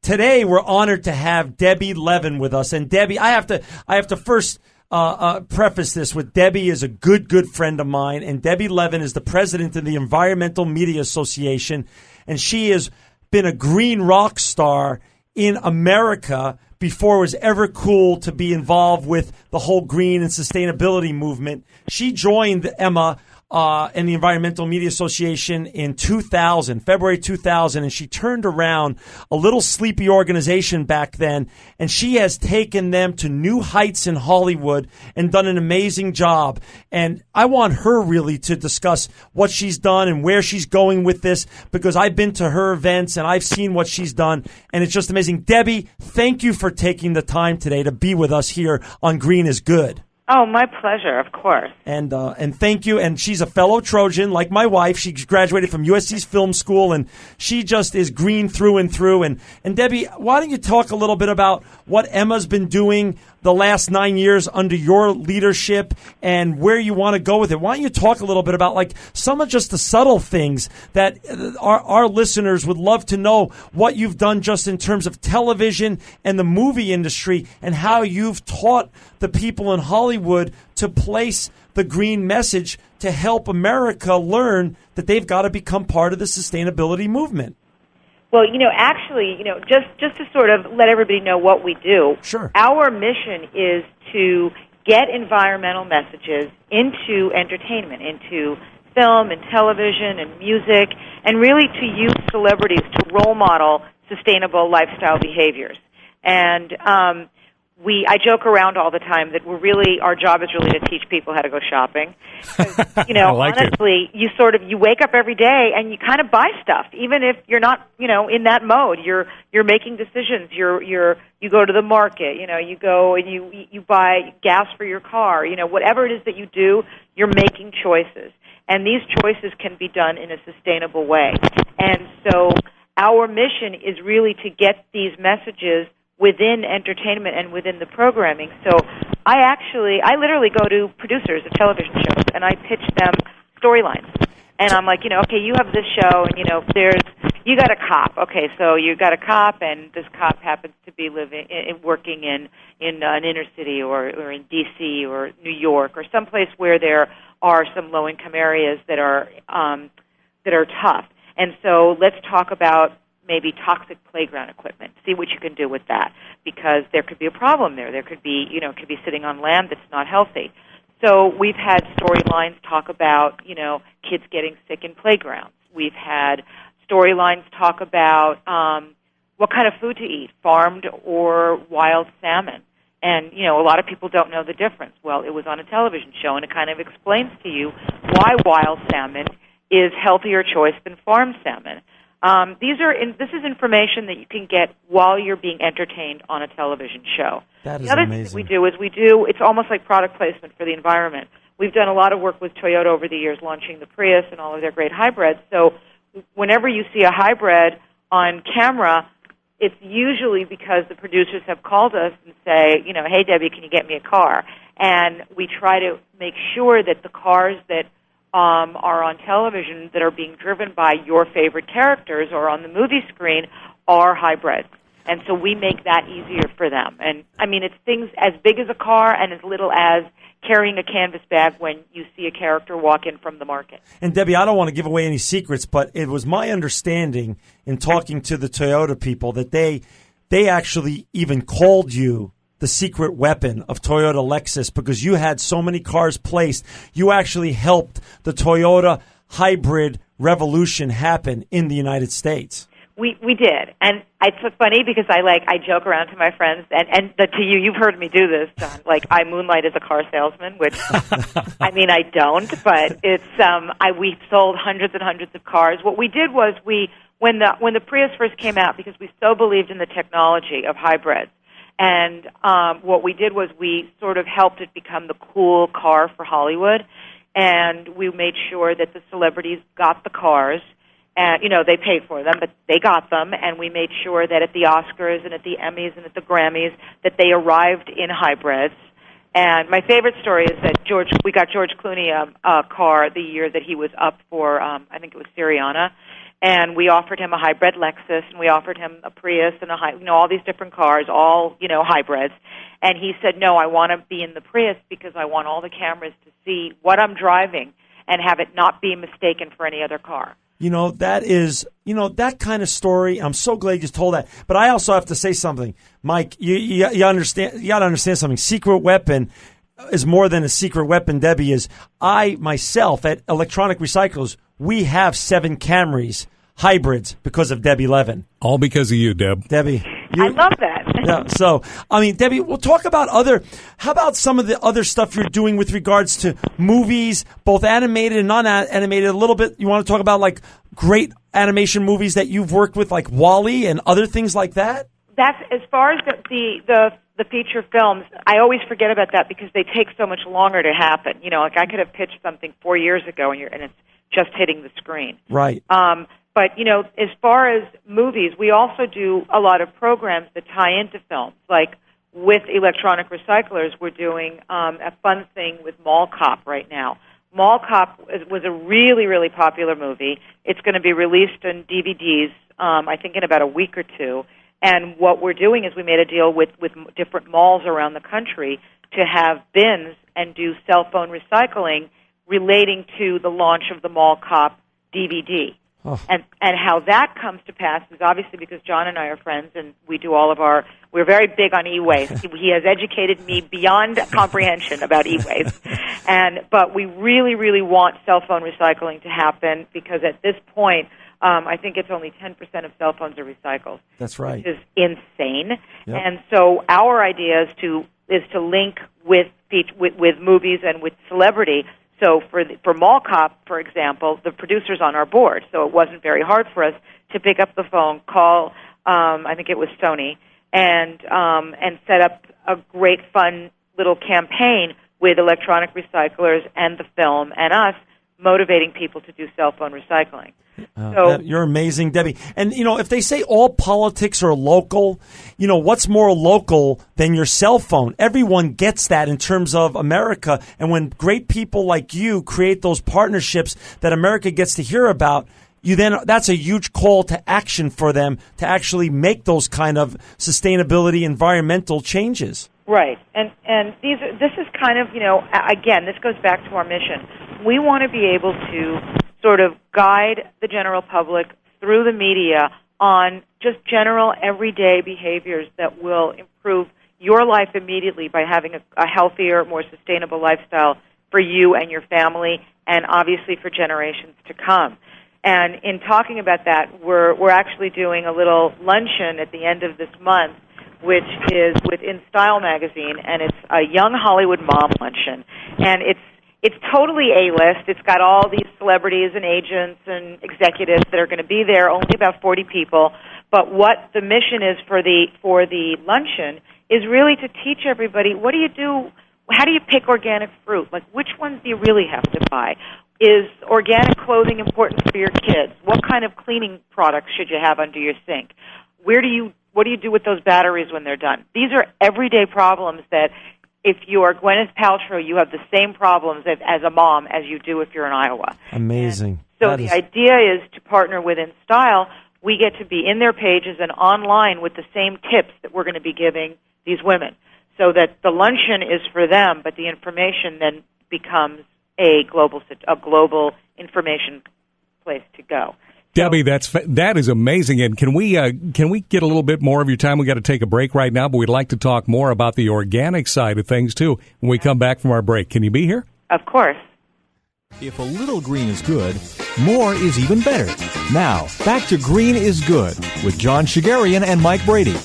today we're honored to have Debbie Levin with us. And Debbie, I have to first preface this with Debbie is a good friend of mine, and Debbie Levin is the president of the Environmental Media Association, and she has been a green rock star in America before it was ever cool to be involved with the whole green and sustainability movement. She joined Emma in the Environmental Media Association in 2000, February 2000, and she turned around a little sleepy organization back then, and she has taken them to new heights in Hollywood and done an amazing job. And I want her really to discuss what she's done and where she's going with this, because I've been to her events and I've seen what she's done, and it's just amazing. Debbie, thank you for taking the time today to be with us here on Green is Good. Oh, my pleasure, of course. And thank you. And she's a fellow Trojan, like my wife. She graduated from USC's film school, and she just is green through and through. And Debbie, why don't you talk a little bit about what Emma's been doing the last 9 years under your leadership and where you want to go with it? Why don't you talk a little bit about like some of just the subtle things that our listeners would love to know, what you've done just in terms of television and the movie industry, and how you've taught the people in Hollywood to place the green message to help America learn that they've got to become part of the sustainability movement. Well, actually, just to sort of let everybody know what we do. Sure. Our mission is to get environmental messages into entertainment, into film and television and music, and really to use celebrities to role model sustainable lifestyle behaviors. And I joke around all the time that our job is really to teach people how to go shopping. Honestly, you wake up every day and you kind of buy stuff, even if you're not, in that mode. You're making decisions. You go to the market. You go and you buy gas for your car. Whatever it is that you do, you're making choices, and these choices can be done in a sustainable way. And so, our mission is really to get these messages within entertainment and within the programming. So I literally go to producers of television shows and I pitch them storylines. And I'm like, okay, you have this show, and you got a cop. Okay, so you got a cop, and this cop happens to be working in an inner city or in D.C. or New York or someplace where there are some low-income areas that are tough. And so let's talk about maybe toxic playground equipment. See what you can do with that, because there could be a problem there. There could be, it could be sitting on land that's not healthy. So we've had storylines talk about, kids getting sick in playgrounds. We've had storylines talk about what kind of food to eat, farmed or wild salmon. And, a lot of people don't know the difference. Well, it was on a television show, and it kind of explains to you why wild salmon is healthier choice than farmed salmon. This is information that you can get while you're being entertained on a television show. That is the other amazing. thing we do, it's almost like product placement for the environment. We've done a lot of work with Toyota over the years, launching the Prius and all of their great hybrids. So whenever you see a hybrid on camera, it's usually because the producers have called us and say, hey, Debbie, can you get me a car? And we try to make sure that the cars that are on television that are being driven by your favorite characters or on the movie screen are hybrids. And so we make that easier for them. And, it's things as big as a car and as little as carrying a canvas bag when you see a character walk in from the market. And, Debbie, I don't want to give away any secrets, but it was my understanding in talking to the Toyota people that they actually even called you the secret weapon of Toyota Lexus, because you had so many cars placed. You actually helped the Toyota hybrid revolution happen in the United States. We did, and it's so funny because I joke around to my friends, and to you, you've heard me do this, John. I moonlight as a car salesman, which I don't, but it's we sold hundreds and hundreds of cars. What we did was when the Prius first came out, because we so believed in the technology of hybrids. And what we did was we sort of helped it become the cool car for Hollywood, and we made sure that the celebrities got the cars, and they paid for them, but they got them, and we made sure that at the Oscars and at the Emmys and at the Grammys that they arrived in hybrids. And my favorite story is that we got George Clooney a car the year that he was up for, I think it was Syriana, And we offered him a hybrid Lexus, and we offered him a Prius and all these different cars, all, hybrids. And he said, no, I want to be in the Prius because I want all the cameras to see what I'm driving and have it not be mistaken for any other car. That is, that kind of story. I'm so glad you told that. But I also have to say something, Mike. You understand? You got to understand something. Secret weapon is more than a secret weapon. Debbie is. I myself at Electronic Recyclers, we have 7 Camrys hybrids because of Debbie Levin. All because of you, Deb. Debbie. I love that. Yeah. So, Debbie, we'll talk about how about some of the other stuff you're doing with regards to movies, both animated and non-animated, a little bit. You want to talk about like great animation movies that you've worked with, like WALL-E and other things like that? That's as far as the feature films. I always forget about that because they take so much longer to happen. Like I could have pitched something 4 years ago and it's just hitting the screen. Right. But, as far as movies, we also do a lot of programs that tie into films. Like with Electronic Recyclers, we're doing a fun thing with Mall Cop right now. Mall Cop was a really, really popular movie. It's going to be released on DVDs, I think, in about a week or two. And what we're doing is we made a deal with different malls around the country to have bins and do cell phone recycling relating to the launch of the Mall Cop DVD. Oh. And how that comes to pass is obviously because John and I are friends, and we do we're very big on e-waste. He has educated me beyond comprehension about e-waste. But we really, really want cell phone recycling to happen because at this point, I think it's only 10% of cell phones are recycled. That's right. Which is insane. Yep. And so our idea is to link with movies and with celebrity. So for Mall Cop, for example, the producer's on our board, so it wasn't very hard for us to pick up the phone, call, I think it was Sony, and set up a great, fun little campaign with Electronic Recyclers and the film and us, motivating people to do cell phone recycling. You're amazing, Debbie. And, if they say all politics are local, what's more local than your cell phone? Everyone gets that in terms of America. And when great people like you create those partnerships that America gets to hear about, that's a huge call to action for them to actually make those kind of sustainability, environmental changes. Right. And this is kind of, again, this goes back to our mission. We want to be able to sort of guide the general public through the media on just general everyday behaviors that will improve your life immediately by having a healthier, more sustainable lifestyle for you and your family and obviously for generations to come. And in talking about that, we're actually doing a little luncheon at the end of this month, which is with In Style magazine, and it's a young Hollywood mom luncheon. And it's totally A-list. It's got all these celebrities and agents and executives that are going to be there, only about 40 people. But what the mission is for the luncheon is really to teach everybody, what do you do? How do you pick organic fruit? Like, which ones do you really have to buy? Is organic clothing important for your kids? What kind of cleaning products should you have under your sink? What do you do with those batteries when they're done? These are everyday problems that if you are Gwyneth Paltrow, you have the same problems as a mom as you do if you're in Iowa. Amazing. And so the idea is to partner with In Style. We get to be in their pages and online with the same tips that we're going to be giving these women so that the luncheon is for them, but the information then becomes a global information place to go. Debbie, that is amazing. And can we get a little bit more of your time? We got to take a break right now, but we'd like to talk more about the organic side of things too when we come back from our break. Can you be here? Of course. If a little green is good, more is even better. Now, back to Green is Good with John Shigarian and Mike Brady.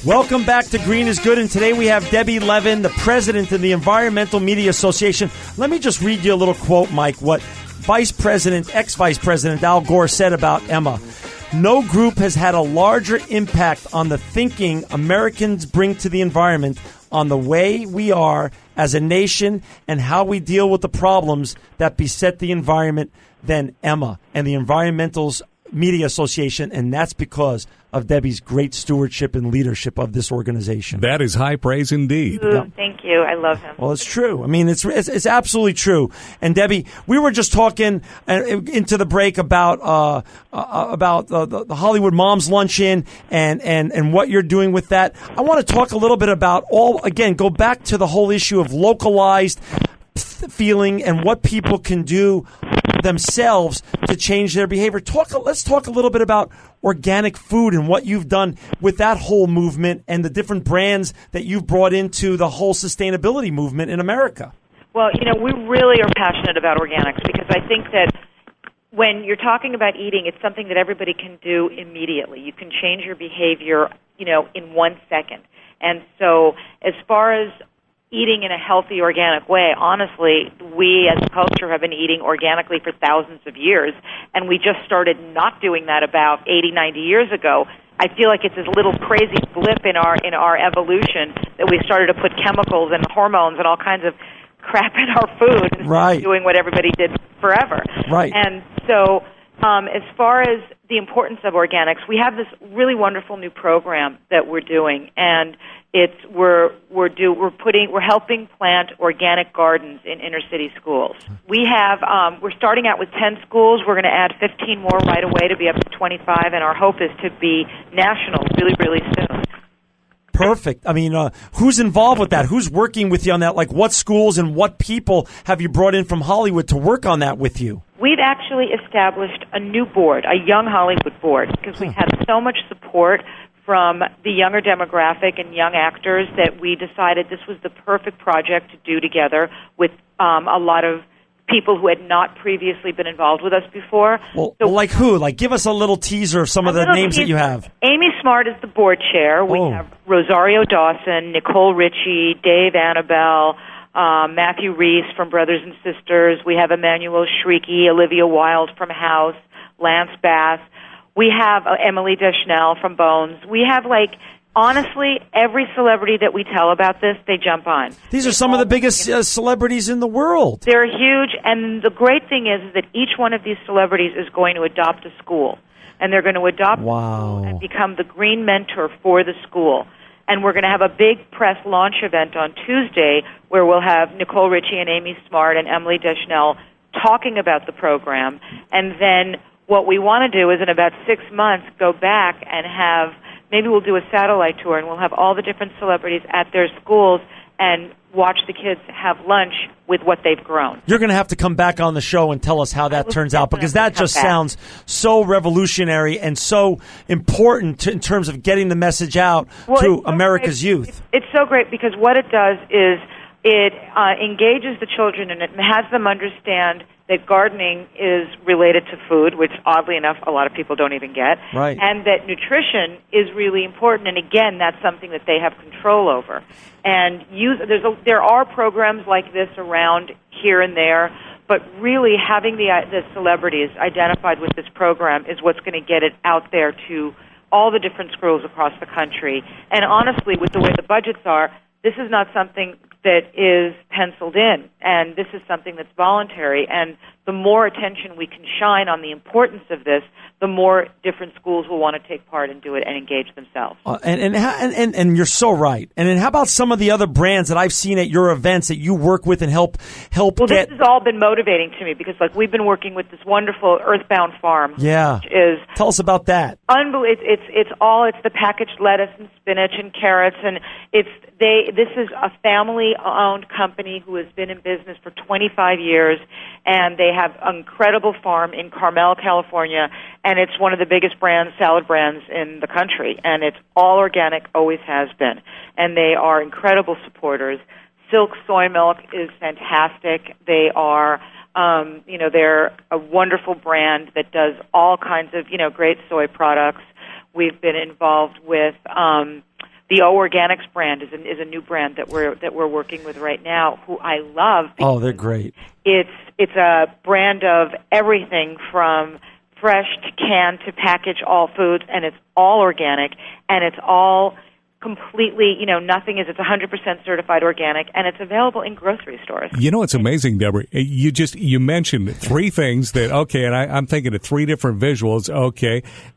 Welcome back to Green is Good, and today we have Debbie Levin, the president of the Environmental Media Association. Let me just read you a little quote, Mike, what ex-Vice President Al Gore said about Emma. No group has had a larger impact on the thinking Americans bring to the environment, on the way we are as a nation and how we deal with the problems that beset the environment than Emma and the Environmental Media Association, and that's because of Debbie's great stewardship and leadership of this organization. That is high praise indeed. Ooh, thank you. I love him. Well, it's true. I mean, it's absolutely true. And Debbie, we were just talking into the break about the Hollywood Moms Luncheon and what you're doing with that. I want to talk a little bit about go back to the whole issue of localized feeling and what people can do themselves to change their behavior. Let's talk a little bit about organic food and what you've done with that whole movement and the different brands that you've brought into the whole sustainability movement in America. Well, we really are passionate about organics because I think that when you're talking about eating, it's something that everybody can do immediately. You can change your behavior, in 1 second. And so as far as eating in a healthy, organic way, honestly, we as a culture have been eating organically for thousands of years, and we just started not doing that about 80, 90 years ago. I feel like it's this little crazy blip in our evolution that we started to put chemicals and hormones and all kinds of crap in our food instead of doing what everybody did forever. Right. And so as far as the importance of organics, we have this really wonderful new program that we're doing, and we're helping plant organic gardens in inner city schools. We're starting out with 10 schools. We're going to add 15 more right away to be up to 25, and our hope is to be national really, really soon. Perfect. I mean, who's involved with that? Who's working with you on that? Like, what schools and what people have you brought in from Hollywood to work on that with you? We've actually established a new board, a Young Hollywood board, because we had so much support from the younger demographic and young actors that we decided this was the perfect project to do together with a lot of people who had not previously been involved with us before. Well, like who? Like, give us a little teaser of some of the names that you have. Amy Smart is the board chair. We have Rosario Dawson, Nicole Ritchie, Dave Annabelle, Matthew Reese from Brothers and Sisters. We have Emmanuel Shrieky, Olivia Wilde from House, Lance Bass. We have Emily Deschanel from Bones. We have, honestly, every celebrity that we tell about this, they jump on. These are some of the biggest celebrities in the world. They're huge, and the great thing is that each one of these celebrities is going to adopt a school, and they're going to adopt a school and become the green mentor for the school. And we're going to have a big press launch event on Tuesday where we'll have Nicole Ritchie and Amy Smart and Emily Deschanel talking about the program, and then what we want to do is in about 6 months go back and maybe we'll do a satellite tour and we'll have all the different celebrities at their schools and watch the kids have lunch with what they've grown. You're going to have to come back on the show and tell us how that turns out, because that just sounds so revolutionary and so important in terms of getting the message out to America's youth. It's so great because what it does is it engages the children and it has them understand that gardening is related to food, which oddly enough a lot of people don't even get, right, and that nutrition is really important. And again, that's something that they have control over. And there are programs like this around here and there, but really having the celebrities identified with this program is what's going to get it out there to all the different schools across the country. And honestly, with the way the budgets are, this is not something that is penciled in, and this is something that's voluntary. And the more attention we can shine on the importance of this, the more different schools will want to take part and do it and engage themselves. And you're so right. And then how about some of the other brands that I've seen at your events that you work with and help Well, get... this has all been motivating to me because, we've been working with this wonderful Earthbound Farm. Yeah. Which is... Tell us about that. Unbelievable. It's the packaged lettuce and spinach and carrots, and this is a family-owned company who has been in business for 25 years, and they have an incredible farm in Carmel, California, and it's one of the biggest salad brands in the country, and it's all organic, always has been, and they are incredible supporters. Silk soy milk is fantastic. They are, they're a wonderful brand that does all kinds of, great soy products. We've been involved with the O Organics brand is a new brand that we're working with right now, who I love. Oh, they're great. It's a brand of everything from fresh to canned to package all foods, and it's all organic, and it's all completely, nothing is, it's 100% certified organic, and it's available in grocery stores. It's amazing, Deborah. You mentioned three things that, and I'm thinking of three different visuals,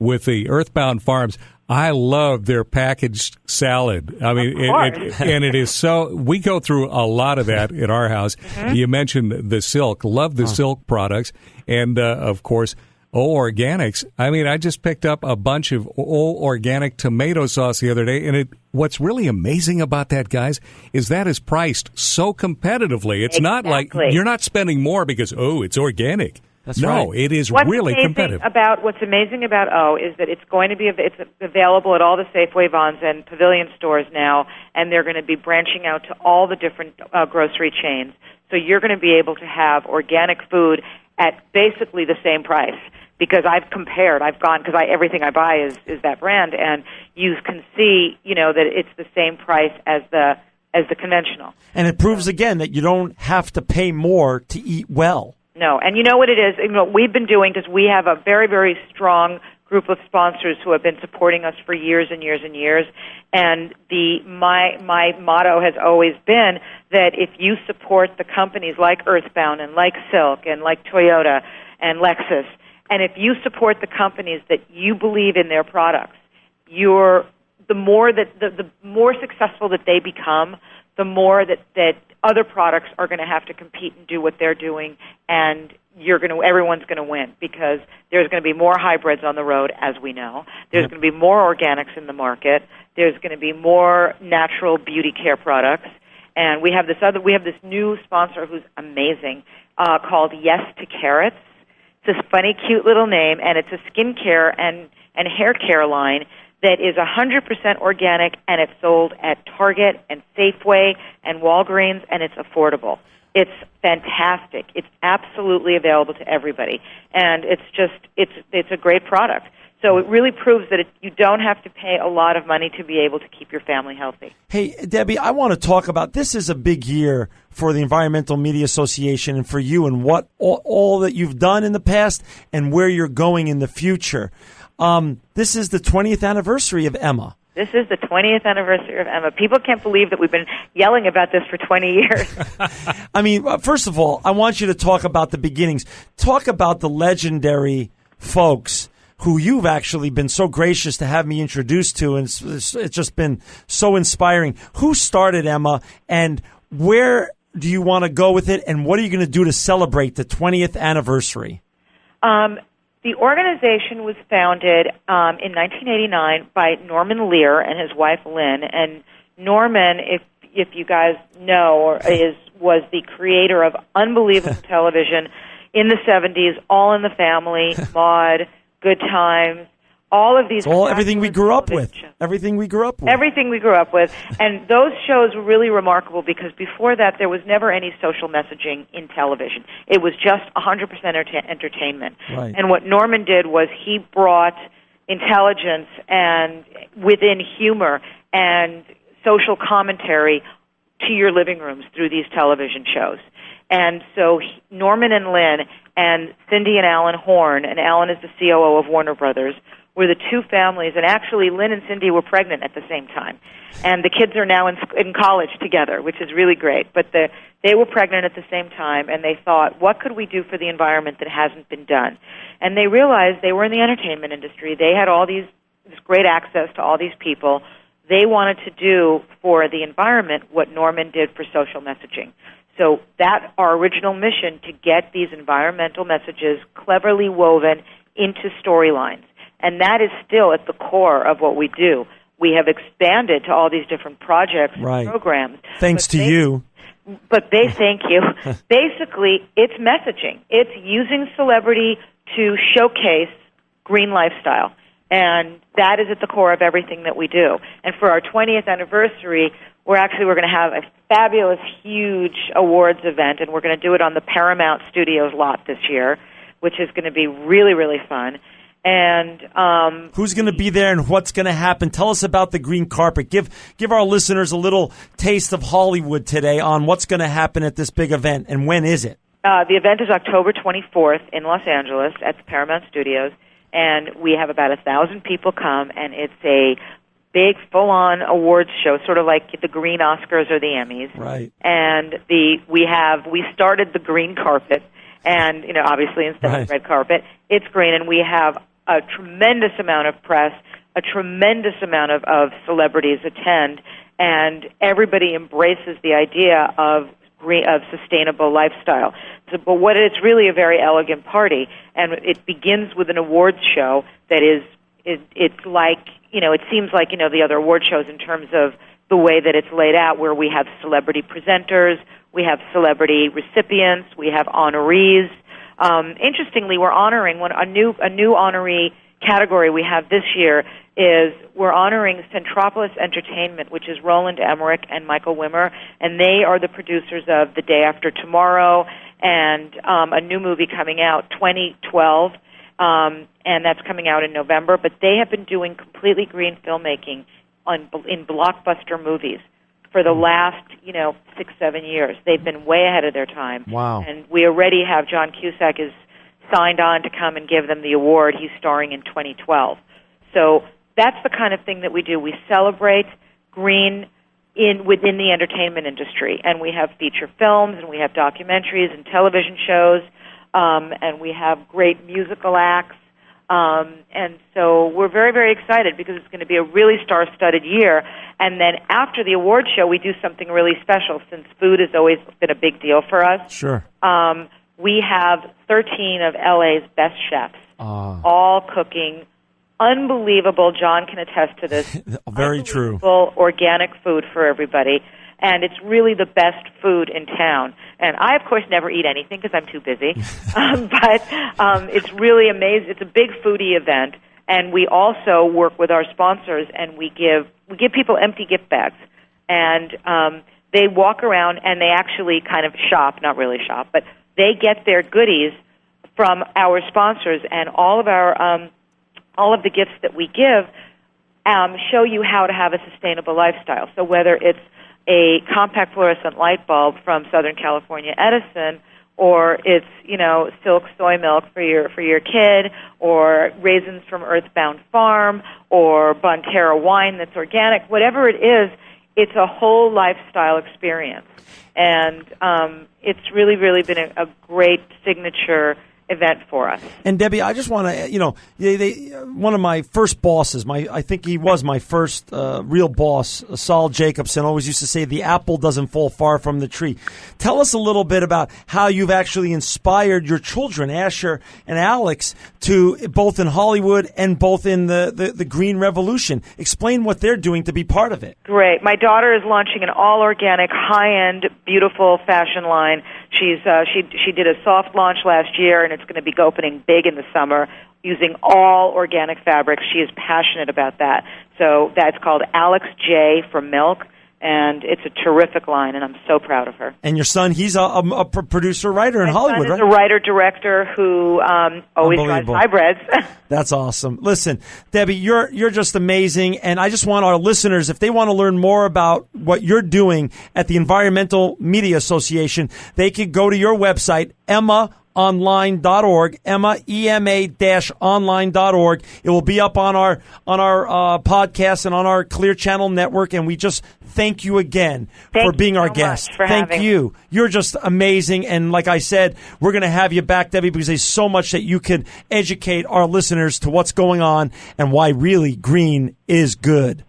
with the Earthbound Farms. I love their packaged salad. I mean, it is so. We go through a lot of that in our house. You mentioned the silk. Love the silk products, and of course, organics. I mean, I just picked up a bunch of organic tomato sauce the other day, and what's really amazing about that, guys, is that is priced so competitively. It's not like you're not spending more because it's organic. That's right. It is really competitive. What's amazing about is that it's going to be it's available at all the Safeway, Vons, and Pavilion stores now, and they're going to be branching out to all the different grocery chains. So you're going to be able to have organic food at basically the same price. Because I've compared, because everything I buy is that brand, and you can see, that it's the same price as the conventional. And it proves again that you don't have to pay more to eat well. No, and you know what it is? We've been doing, because we have a very, very strong group of sponsors who have been supporting us for years and years and years. And my motto has always been that if you support the companies like Earthbound and like Silk and like Toyota and Lexus, and if you support the companies that you believe in their products, the more successful that they become, the more that other products are going to have to compete and do what they're doing, and everyone's going to win, because there's going to be more hybrids on the road, as we know. There's going to be more organics in the market. There's going to be more natural beauty care products, and we have this new sponsor who's amazing called Yes to Carrots. It's this funny, cute little name, and it's a skincare and hair care line that is 100% organic, and it's sold at Target and Safeway and Walgreens, and it's affordable. It's fantastic. It's absolutely available to everybody, and it's a great product. So it really proves that you don't have to pay a lot of money to be able to keep your family healthy. Hey, Debbie, I want to talk about, this is a big year for the Environmental Media Association and for you, and what all that you've done in the past and where you're going in the future. This is the 20th anniversary of Emma. This is the 20th anniversary of Emma. People can't believe that we've been yelling about this for 20 years. I mean, first of all, I want you to talk about the beginnings. Talk about the legendary folks who you've actually been so gracious to have me introduced to, and it's just been so inspiring. Who started Emma, and where do you want to go with it, and what are you going to do to celebrate the 20th anniversary? The organization was founded in 1989 by Norman Lear and his wife Lynn. And Norman, if you guys know, was the creator of unbelievable television in the 70s, All in the Family, Maude, Good Times, all of these. Everything we grew up with. Everything we grew up with. Everything we grew up with. And those shows were really remarkable because before that there was never any social messaging in television. It was just 100% entertainment. Right. And what Norman did was he brought intelligence and within humor and social commentary to your living rooms through these television shows. And so Norman and Lynn and Cindy and Alan Horn, and Alan is the COO of Warner Brothers, were the two families, and actually Lynn and Cindy were pregnant at the same time. And the kids are now in college together, which is really great. But they were pregnant at the same time, and they thought, what could we do for the environment that hasn't been done? And they realized they were in the entertainment industry. They had this great access to all these people. They wanted to do for the environment what Norman did for social messaging. So that's our original mission, to get these environmental messages cleverly woven into storylines. And that is still at the core of what we do. We have expanded to all these different projects and programs. Thanks to you. But thank you. Basically, it's messaging. It's using celebrity to showcase green lifestyle. And that is at the core of everything that we do. And for our 20th anniversary, we're going to have a fabulous, huge awards event, and we're going to do it on the Paramount Studios lot this year, which is going to be really, really fun. And who's going to be there and what's going to happen? Tell us about the green carpet. Give our listeners a little taste of Hollywood today on what's going to happen at this big event, and when is it? The event is October 24th in Los Angeles at the Paramount Studios, and we have about 1,000 people come, and it's a big, full-on awards show, sort of like the green Oscars or the Emmys. Right. And we started the green carpet, and obviously instead of red carpet, it's green, and we have a tremendous amount of press. a tremendous amount of celebrities attend, and everybody embraces the idea of sustainable lifestyle. So, but what it's really a very elegant party, and it begins with an awards show that is, it's like, it seems like, the other award shows in terms of the way that it's laid out, where we have celebrity presenters, we have celebrity recipients, we have honorees. Interestingly, we're honoring a new honoree category we have this year is we're honoring Centropolis Entertainment, which is Roland Emmerich and Michael Wimmer, and they are the producers of The Day After Tomorrow and a new movie coming out, 2012, and that's coming out in November. But they have been doing completely green filmmaking in blockbuster movies for the last, 6-7 years. They've been way ahead of their time. Wow. And we already have John Cusack is signed on to come and give them the award. He's starring in 2012. So that's the kind of thing that we do. We celebrate green within the entertainment industry, and we have feature films, and we have documentaries and television shows, and we have great musical acts. And so we're very, very excited because it's going to be a really star-studded year. And then after the award show, we do something really special since food has always been a big deal for us. Sure. We have 13 of LA's best chefs, all cooking unbelievable, John can attest to this, very true, organic food for everybody. And it's really the best food in town. And I, of course, never eat anything because I'm too busy. But it's really amazing. It's a big foodie event. And we also work with our sponsors, and we give people empty gift bags. And they walk around, and they actually kind of shop, not really shop, but they get their goodies from our sponsors. And all of the gifts that we give show you how to have a sustainable lifestyle. So whether it's a compact fluorescent light bulb from Southern California Edison, or it's, Silk soy milk for your kid, or raisins from Earthbound Farm, or Bonterra wine that's organic, whatever it is, it's a whole lifestyle experience. And it's really, really been a great signature event for us. And Debbie, I just want to, one of my first bosses, I think he was my first real boss, Saul Jacobson, always used to say, the apple doesn't fall far from the tree. Tell us a little bit about how you've actually inspired your children, Asher and Alex, to both in Hollywood and both in the Green Revolution. Explain what they're doing to be part of it. Great. My daughter is launching an all-organic, high-end, beautiful fashion line. She did a soft launch last year, and it's going to be opening big in the summer using all organic fabrics. She is passionate about that. So that's called Alex J for Milk, and it's a terrific line, and I'm so proud of her. And your son, he's a producer, writer in Hollywood, right? He's a writer-director who always drives hybrids. That's awesome. Listen, Debbie, you're just amazing, and I just want our listeners, if they want to learn more about what you're doing at the Environmental Media Association, they could go to your website, EMA.online.org, EMA-online.org. It will be up on our podcast and on our Clear Channel network, and we just thank you again for being our guest. Thank you. You're just amazing, and like I said, we're going to have you back, Debbie, because there's so much that you can educate our listeners to what's going on and why really green is good.